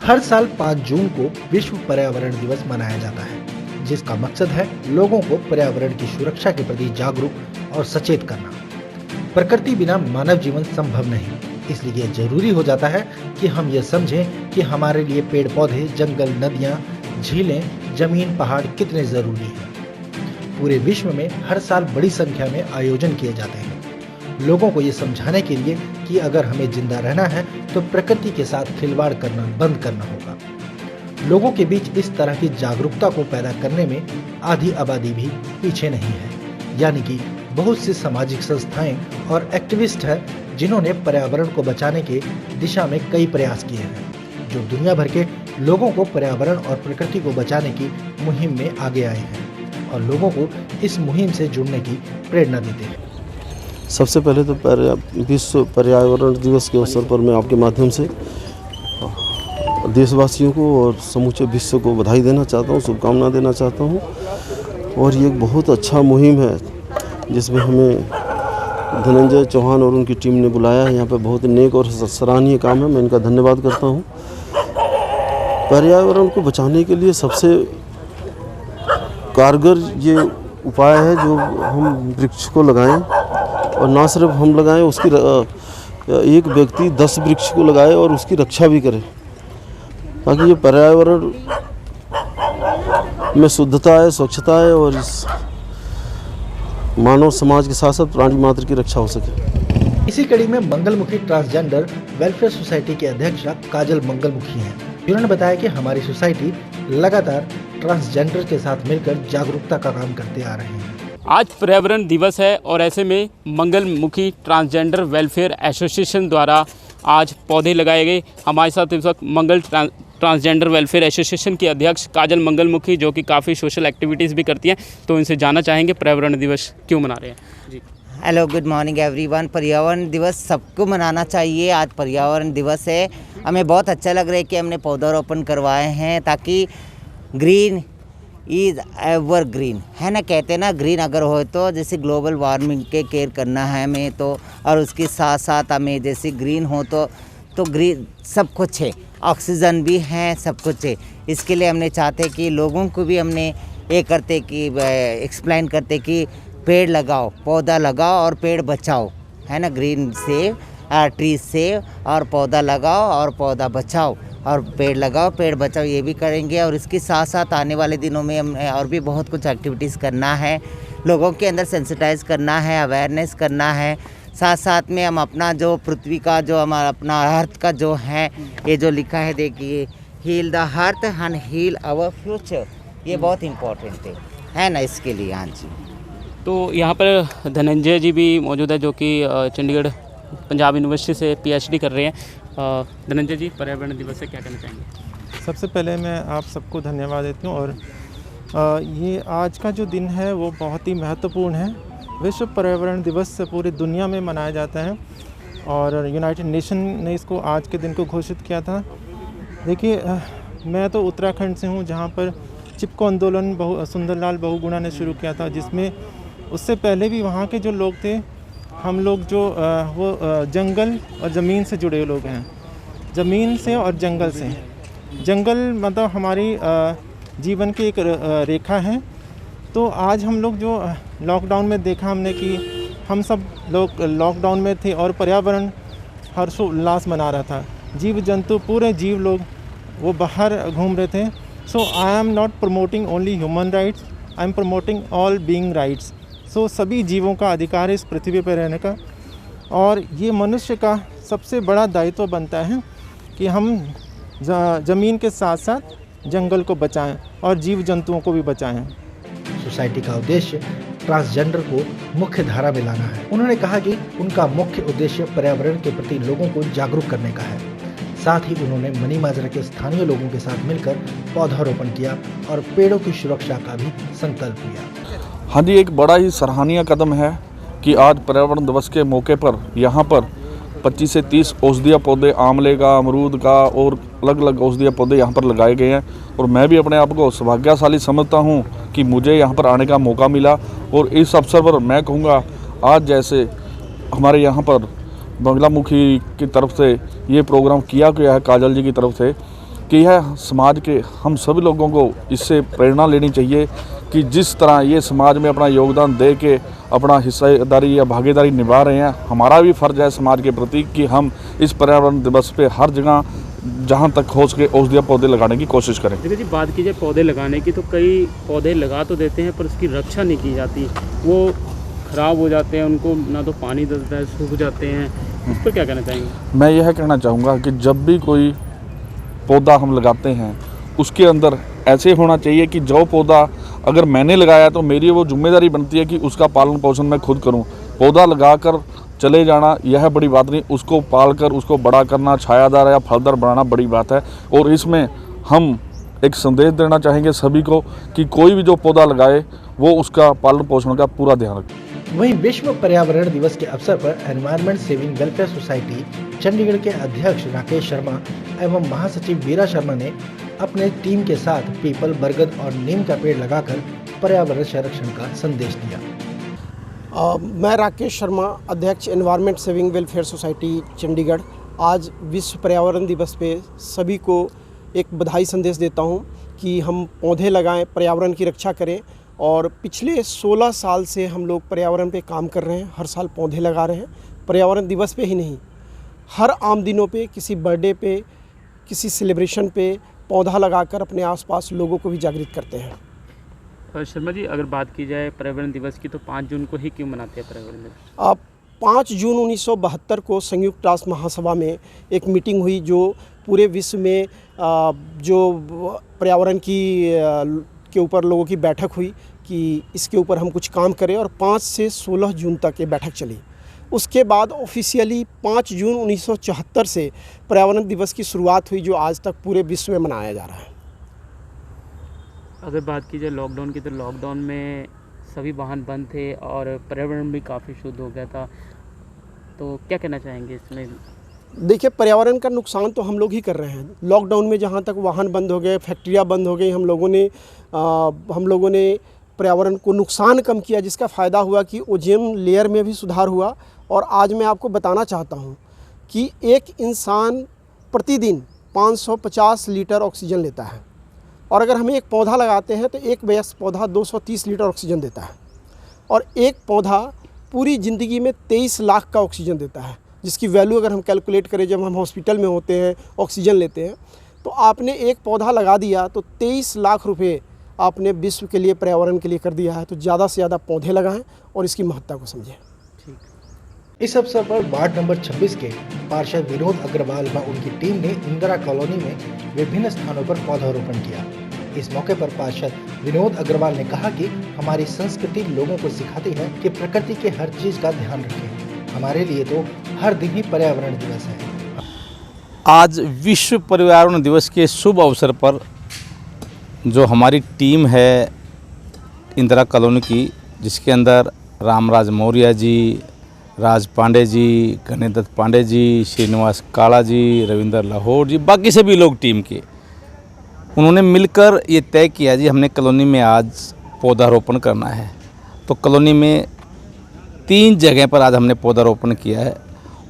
हर साल 5 जून को विश्व पर्यावरण दिवस मनाया जाता है, जिसका मकसद है लोगों को पर्यावरण की सुरक्षा के प्रति जागरूक और सचेत करना। प्रकृति बिना मानव जीवन संभव नहीं, इसलिए यह जरूरी हो जाता है कि हम ये समझें कि हमारे लिए पेड़ पौधे, जंगल, नदियाँ, झीलें, जमीन, पहाड़ कितने जरूरी हैं। पूरे विश्व में हर साल बड़ी संख्या में आयोजन किए जाते हैं, लोगों को ये समझाने के लिए कि अगर हमें जिंदा रहना है तो प्रकृति के साथ खिलवाड़ करना बंद करना होगा। लोगों के बीच इस तरह की जागरूकता को पैदा करने में आधी आबादी भी पीछे नहीं है, यानी कि बहुत सी सामाजिक संस्थाएं और एक्टिविस्ट हैं जिन्होंने पर्यावरण को बचाने के दिशा में कई प्रयास किए हैं, जो दुनिया भर के लोगों को पर्यावरण और प्रकृति को बचाने की मुहिम में आगे आए हैं और लोगों को इस मुहिम से जुड़ने की प्रेरणा देते हैं। सबसे पहले तो विश्व पर्यावरण दिवस के अवसर पर मैं आपके माध्यम से देशवासियों को और समूचे विश्व को बधाई देना चाहता हूँ, शुभकामना देना चाहता हूँ। और ये एक बहुत अच्छा मुहिम है जिसमें हमें धनंजय चौहान और उनकी टीम ने बुलाया है। यहाँ पे बहुत नेक और सराहनीय काम है, मैं इनका धन्यवाद करता हूँ। पर्यावरण को बचाने के लिए सबसे कारगर ये उपाय है जो हम वृक्ष को लगाएं, और ना सिर्फ हम लगाएं, उसकी एक व्यक्ति 10 वृक्ष को लगाए और उसकी रक्षा भी करे, ताकि ये पर्यावरण में शुद्धता है, स्वच्छता है और इस मानव समाज के साथ साथ प्राणी मात्र की रक्षा हो सके। इसी कड़ी में मंगलमुखी ट्रांसजेंडर वेलफेयर सोसाइटी के अध्यक्ष काजल मंगलमुखी हैं। उन्होंने बताया कि हमारी सोसाइटी लगातार ट्रांसजेंडर के साथ मिलकर जागरूकता का काम करते आ रहे हैं। आज पर्यावरण दिवस है और ऐसे में मंगलमुखी ट्रांसजेंडर वेलफेयर एसोसिएशन द्वारा आज पौधे लगाए गए। हमारे साथ इस वक्त ट्रांसजेंडर वेलफेयर एसोसिएशन की अध्यक्ष काजल मंगलमुखी, जो कि काफ़ी सोशल एक्टिविटीज़ भी करती हैं, तो इनसे जानना चाहेंगे पर्यावरण दिवस क्यों मना रहे हैं। जी हेलो, गुड मॉर्निंग एवरीवन। पर्यावरण दिवस सबको मनाना चाहिए। आज पर्यावरण दिवस है, हमें बहुत अच्छा लग रहा है कि हमने पौधारोपण करवाए हैं, ताकि ग्रीन इज एवर ग्रीन है ना, कहते हैं ना, ग्रीन अगर हो तो जैसे ग्लोबल वार्मिंग के केयर करना है हमें, तो और उसके साथ साथ हमें जैसे ग्रीन हो तो ग्रीन सब कुछ है, ऑक्सीजन भी है, सब कुछ है। इसके लिए हमने चाहते कि लोगों को भी हमने ये करते कि एक्सप्लेन करते कि पेड़ लगाओ, पौधा लगाओ और पेड़ बचाओ, है ना, ग्रीन सेव ट्री सेव, और पौधा लगाओ और पौधा बचाओ और पेड़ लगाओ पेड़ बचाओ, ये भी करेंगे। और इसके साथ साथ आने वाले दिनों में हमें और भी बहुत कुछ एक्टिविटीज़ करना है, लोगों के अंदर सेंसिटाइज करना है, अवेयरनेस करना है। साथ साथ में हम अपना जो पृथ्वी का जो हमारा अपना अर्थ का जो है, ये जो लिखा है देखिए, heal the earth and heal our future, ये बहुत इम्पोर्टेंट है ना, इसके लिए। हाँ जी। तो यहाँ पर धनंजय जी भी मौजूद है, जो कि चंडीगढ़ पंजाब यूनिवर्सिटी से PhD कर रहे हैं। धनंजय जी, पर्यावरण दिवस से क्या कहना चाहेंगे? सबसे पहले मैं आप सबको धन्यवाद देती हूँ। और ये आज का जो दिन है वो बहुत ही महत्वपूर्ण है। विश्व पर्यावरण दिवस से पूरी दुनिया में मनाया जाता है और यूनाइटेड नेशन ने इसको आज के दिन को घोषित किया था। देखिए, मैं तो उत्तराखंड से हूँ, जहाँ पर चिपको आंदोलन सुंदरलाल बहुगुणा ने शुरू किया था, जिसमें उससे पहले भी वहाँ के जो लोग थे, हम लोग जो वो जंगल और ज़मीन से जुड़े लोग हैं, ज़मीन से और जंगल से। जंगल मतलब हमारी जीवन की एक रेखा है। तो आज हम लोग जो लॉकडाउन में देखा हमने कि हम सब लोग लॉकडाउन में थे और पर्यावरण हर्षोल्लास मना रहा था, जीव जंतु पूरे जीव लोग वो बाहर घूम रहे थे। So I am not promoting only human rights, I am promoting all being rights. So सभी जीवों का अधिकार है इस पृथ्वी पर रहने का, और ये मनुष्य का सबसे बड़ा दायित्व बनता है कि हम ज़मीन के साथ साथ जंगल को बचाएं और जीव जंतुओं को भी बचाएं। सोसाइटी का उद्देश्य ट्रांसजेंडर को मुख्य धारा में लाना है। उन्होंने कहा कि उनका मुख्य उद्देश्य पर्यावरण के प्रति लोगों को जागरूक करने का है। साथ ही उन्होंने मनी माजरा के स्थानीय लोगों के साथ मिलकर पौधारोपण किया और पेड़ों की सुरक्षा का भी संकल्प लिया। हाँ जी, एक बड़ा ही सराहनीय कदम है कि आज पर्यावरण दिवस के मौके पर यहाँ पर 25 से 30 औषधीय पौधे, आंवले का, अमरूद का और अलग अलग औषधीय पौधे यहाँ पर लगाए गए हैं। और मैं भी अपने आप को सौभाग्यशाली समझता हूँ कि मुझे यहाँ पर आने का मौका मिला। और इस अवसर पर मैं कहूँगा, आज जैसे हमारे यहाँ पर मंगलामुखी की तरफ से ये प्रोग्राम किया गया है, काजल जी की तरफ से, कि यह समाज के हम सभी लोगों को इससे प्रेरणा लेनी चाहिए कि जिस तरह ये समाज में अपना योगदान दे के अपना हिस्सेदारी या भागीदारी निभा रहे हैं, हमारा भी फ़र्ज़ है समाज के प्रति कि हम इस पर्यावरण दिवस पे हर जगह जहाँ तक हो सके औषधीय पौधे लगाने की कोशिश करें। देखिए जी, बात की जाए पौधे लगाने की तो कई पौधे लगा तो देते हैं पर उसकी रक्षा नहीं की जाती, वो ख़राब हो जाते हैं, उनको ना तो पानी देता है, सूख जाते हैं। उस पर क्या कहना चाहेंगे? मैं यह कहना चाहूँगा कि जब भी कोई पौधा हम लगाते हैं उसके अंदर ऐसे होना चाहिए कि जो पौधा अगर मैंने लगाया तो मेरी वो जिम्मेदारी बनती है कि उसका पालन पोषण मैं खुद करूं। पौधा लगाकर चले जाना यह बड़ी बात नहीं, उसको पाल कर उसको बड़ा करना, छायादार या फलदार बनाना बड़ी बात है। और इसमें हम एक संदेश देना चाहेंगे सभी को कि कोई भी जो पौधा लगाए वो उसका पालन पोषण का पूरा ध्यान रखें। वहीं विश्व पर्यावरण दिवस के अवसर पर environment saving welfare society Chandigarh के अध्यक्ष राकेश शर्मा एवं महासचिव वीरा शर्मा ने अपने टीम के साथ पीपल, बरगद और नीम का पेड़ लगाकर पर्यावरण संरक्षण का संदेश दिया। मैं राकेश शर्मा, अध्यक्ष environment saving welfare society Chandigarh, आज विश्व पर्यावरण दिवस पे सभी को एक बधाई संदेश देता हूं कि हम पौधे लगाएं, पर्यावरण की रक्षा करें। और पिछले 16 साल से हम लोग पर्यावरण पे काम कर रहे हैं, हर साल पौधे लगा रहे हैं। पर्यावरण दिवस पे ही नहीं, हर आम दिनों पे, किसी बर्थडे पे, किसी सेलिब्रेशन पे पौधा लगाकर अपने आसपास लोगों को भी जागृत करते हैं। शर्मा जी, अगर बात की जाए पर्यावरण दिवस की तो 5 जून को ही क्यों मनाते हैं पर्यावरण दिवस? 5 जून 1972 को संयुक्त राष्ट्र महासभा में एक मीटिंग हुई जो पूरे विश्व में जो पर्यावरण के ऊपर लोगों की बैठक हुई कि इसके ऊपर हम कुछ काम करें, और 5 से 16 जून तक ये बैठक चली। उसके बाद ऑफिशियली 5 जून 1974 से पर्यावरण दिवस की शुरुआत हुई, जो आज तक पूरे विश्व में मनाया जा रहा है। अगर बात की जाए लॉकडाउन की तो लॉकडाउन में सभी वाहन बंद थे और पर्यावरण भी काफ़ी शुद्ध हो गया था, तो क्या कहना चाहेंगे इसमें? देखिए, पर्यावरण का नुकसान तो हम लोग ही कर रहे हैं। लॉकडाउन में जहाँ तक वाहन बंद हो गए, फैक्ट्रियाँ बंद हो गई, हम लोगों ने पर्यावरण को नुकसान कम किया, जिसका फ़ायदा हुआ कि ओजोन लेयर में भी सुधार हुआ। और आज मैं आपको बताना चाहता हूँ कि एक इंसान प्रतिदिन 550 लीटर ऑक्सीजन लेता है, और अगर हम एक पौधा लगाते हैं तो एक वयस्क पौधा 230 लीटर ऑक्सीजन देता है, और एक पौधा पूरी ज़िंदगी में 23 लाख का ऑक्सीजन देता है, जिसकी वैल्यू अगर हम कैलकुलेट करें, जब हम हॉस्पिटल में होते हैं ऑक्सीजन लेते हैं, तो आपने एक पौधा लगा दिया तो 23 लाख रुपए आपने विश्व के लिए, पर्यावरण के लिए कर दिया है। तो ज़्यादा से ज़्यादा पौधे लगाएं और इसकी महत्ता को समझें। इस अवसर पर वार्ड नंबर 26 के पार्षद विनोद अग्रवाल व उनकी टीम ने इंदिरा कॉलोनी में विभिन्न स्थानों पर पौधारोपण किया। इस मौके पर पार्षद विनोद अग्रवाल ने कहा कि हमारी संस्कृति लोगों को सिखाती है कि प्रकृति के हर चीज का ध्यान रखें। हमारे लिए तो हर दिन ही पर्यावरण दिवस है। आज विश्व पर्यावरण दिवस के शुभ अवसर पर जो हमारी टीम है इंदिरा कॉलोनी की, जिसके अंदर रामराज मौर्य जी, राज पांडे जी, गणेशदत्त पांडे जी, श्रीनिवास काला जी, रविंदर लाहौर जी, बाकी सभी लोग टीम के, उन्होंने मिलकर ये तय किया जी हमने कॉलोनी में आज पौधारोपण करना है। तो कॉलोनी में 3 जगह पर आज हमने पौधारोपण किया है,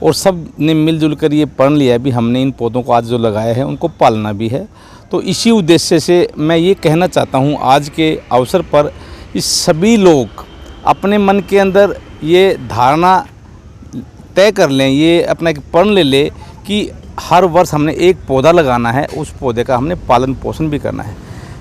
और सब ने मिलजुल कर ये पढ़ लिया है भी हमने इन पौधों को आज जो लगाए हैं उनको पालना भी है। तो इसी उद्देश्य से मैं ये कहना चाहता हूँ आज के अवसर पर इस सभी लोग अपने मन के अंदर ये धारणा तय कर लें, ये अपना एक प्रण ले ले कि हर वर्ष हमने एक पौधा लगाना है, उस पौधे का हमने पालन पोषण भी करना है।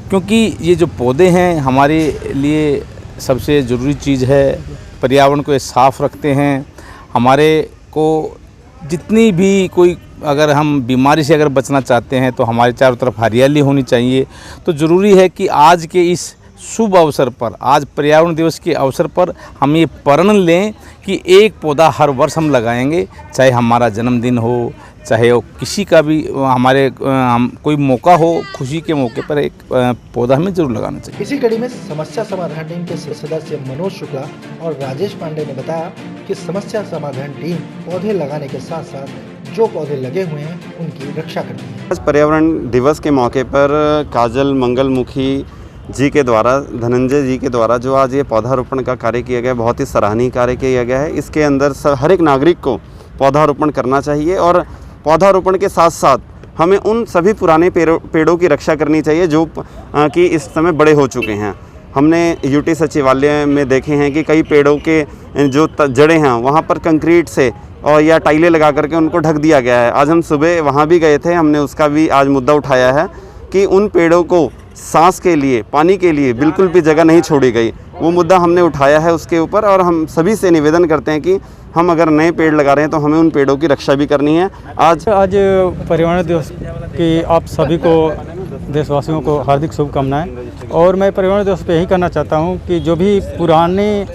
क्योंकि ये जो पौधे हैं हमारे लिए सबसे ज़रूरी चीज़ है। पर्यावरण को ये साफ़ रखते हैं। हमारे को जितनी भी कोई अगर हम बीमारी से अगर बचना चाहते हैं तो हमारे चारों तरफ हरियाली होनी चाहिए। तो ज़रूरी है कि आज के इस शुभ अवसर पर, आज पर्यावरण दिवस के अवसर पर हम ये प्रण लें कि एक पौधा हर वर्ष हम लगाएंगे, चाहे हमारा जन्मदिन हो, चाहे वो किसी का भी हमारे कोई मौका हो, खुशी के मौके पर एक पौधा हमें जरूर लगाना चाहिए। इसी कड़ी में समस्या समाधान टीम के सदस्य मनोज शुक्ला और राजेश पांडे ने बताया कि समस्या समाधान टीम पौधे लगाने के साथ साथ जो पौधे लगे हुए हैं उनकी रक्षा करती है। आज पर्यावरण दिवस के मौके पर काजल मंगलमुखी जी के द्वारा, धनंजय जी के द्वारा जो आज ये पौधारोपण का कार्य किया गया, बहुत ही सराहनीय कार्य किया गया है। इसके अंदर हर एक नागरिक को पौधारोपण करना चाहिए, और पौधारोपण के साथ साथ हमें उन सभी पुराने पेड़ों की रक्षा करनी चाहिए जो कि इस समय बड़े हो चुके हैं। हमने यूटी सचिवालय में देखे हैं कि कई पेड़ों के जो जड़ें हैं वहाँ पर कंक्रीट से और या टाइलें लगा करके उनको ढक दिया गया है। आज हम सुबह वहाँ भी गए थे, हमने उसका भी आज मुद्दा उठाया है कि उन पेड़ों को सांस के लिए, पानी के लिए बिल्कुल भी जगह नहीं छोड़ी गई। वो मुद्दा हमने उठाया है उसके ऊपर, और हम सभी से निवेदन करते हैं कि हम अगर नए पेड़ लगा रहे हैं तो हमें उन पेड़ों की रक्षा भी करनी है। आज पर्यावरण दिवस की आप सभी को, देशवासियों को हार्दिक शुभकामनाएं। और मैं पर्यावरण दिवस पे यही करना चाहता हूं कि जो भी पुराने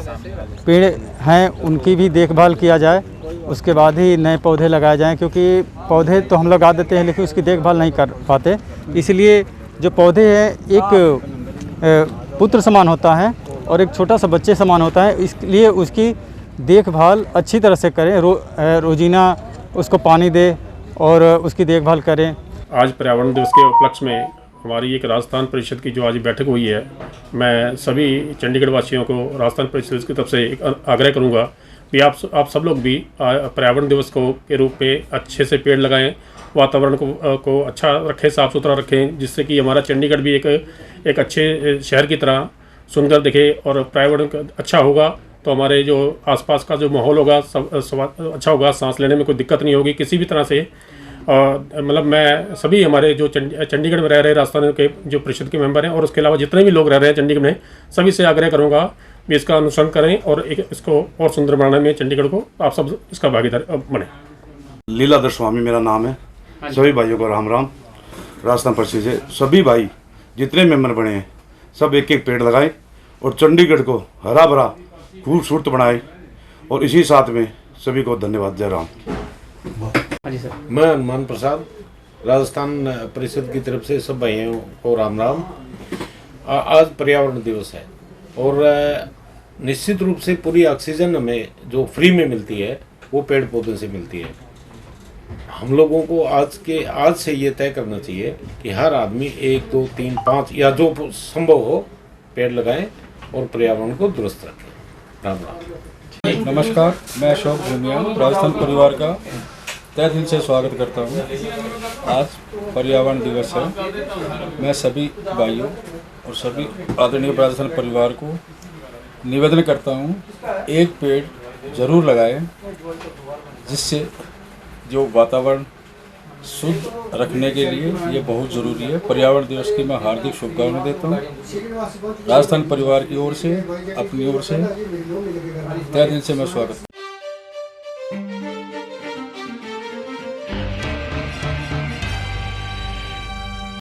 पेड़ हैं उनकी भी देखभाल किया जाए, उसके बाद ही नए पौधे लगाए जाएं, क्योंकि पौधे तो हम लगा देते हैं लेकिन उसकी देखभाल नहीं कर पाते। इसलिए जो पौधे हैं एक पुत्र समान होता है और एक छोटा सा बच्चे समान होता है, इसलिए उसकी देखभाल अच्छी तरह से करें, रोजीना उसको पानी दें और उसकी देखभाल करें। आज पर्यावरण दिवस के उपलक्ष्य में हमारी एक राजस्थान परिषद की जो आज बैठक हुई है, मैं सभी चंडीगढ़ वासियों को राजस्थान परिषद की तरफ से एक आग्रह करूंगा कि आप सब लोग भी पर्यावरण दिवस के रूप में अच्छे से पेड़ लगाएं, वातावरण को अच्छा रखें, साफ़ सुथरा रखें, जिससे कि हमारा चंडीगढ़ भी एक अच्छे शहर की तरह सुंदर दिखे और पर्यावरण अच्छा होगा तो हमारे जो आसपास का जो माहौल होगा सब अच्छा होगा, सांस लेने में कोई दिक्कत नहीं होगी किसी भी तरह से। मतलब मैं सभी हमारे जो चंडीगढ़ में रह रहे राजस्थान के जो परिषद के मेंबर हैं और उसके अलावा जितने भी लोग रह रहे हैं चंडीगढ़ में, सभी से आग्रह करूँगा भी इसका अनुसरण करें और इसको और सुंदर बनाने में चंडीगढ़ को आप सब इसका भागीदार बने। लीलाधर स्वामी मेरा नाम है। सभी भाइयों को राम राम। राजस्थान परिषद से सभी भाई जितने मेंबर बने हैं सब एक एक पेड़ लगाएं और चंडीगढ़ को हरा भरा खूबसूरत बनाए, और इसी साथ में सभी को धन्यवाद। जय राम। मैं हनुमान प्रसाद, राजस्थान परिषद की तरफ से सब भाइयों को राम राम। आज पर्यावरण दिवस है और निश्चित रूप से पूरी ऑक्सीजन हमें जो फ्री में मिलती है वो पेड़ पौधों से मिलती है। हम लोगों को आज से ये तय करना चाहिए कि हर आदमी 1, 2, 3, 5 या जो संभव हो पेड़ लगाएं और पर्यावरण को दुरुस्त रखें। राम राम। नमस्कार, मैं अशोक भूमिया राजस्थान परिवार का तहे दिल से स्वागत करता हूँ। आज पर्यावरण दिवस है। मैं सभी भाइयों और सभी आदरणीय राजस्थान परिवार को निवेदन करता हूँ, एक पेड़ जरूर लगाएं, जिससे जो वातावरण शुद्ध रखने के लिए ये बहुत ज़रूरी है। पर्यावरण दिवस की मैं हार्दिक शुभकामनाएं देता हूँ। राजस्थान परिवार की ओर से, अपनी ओर से तहे दिल से मैं स्वागत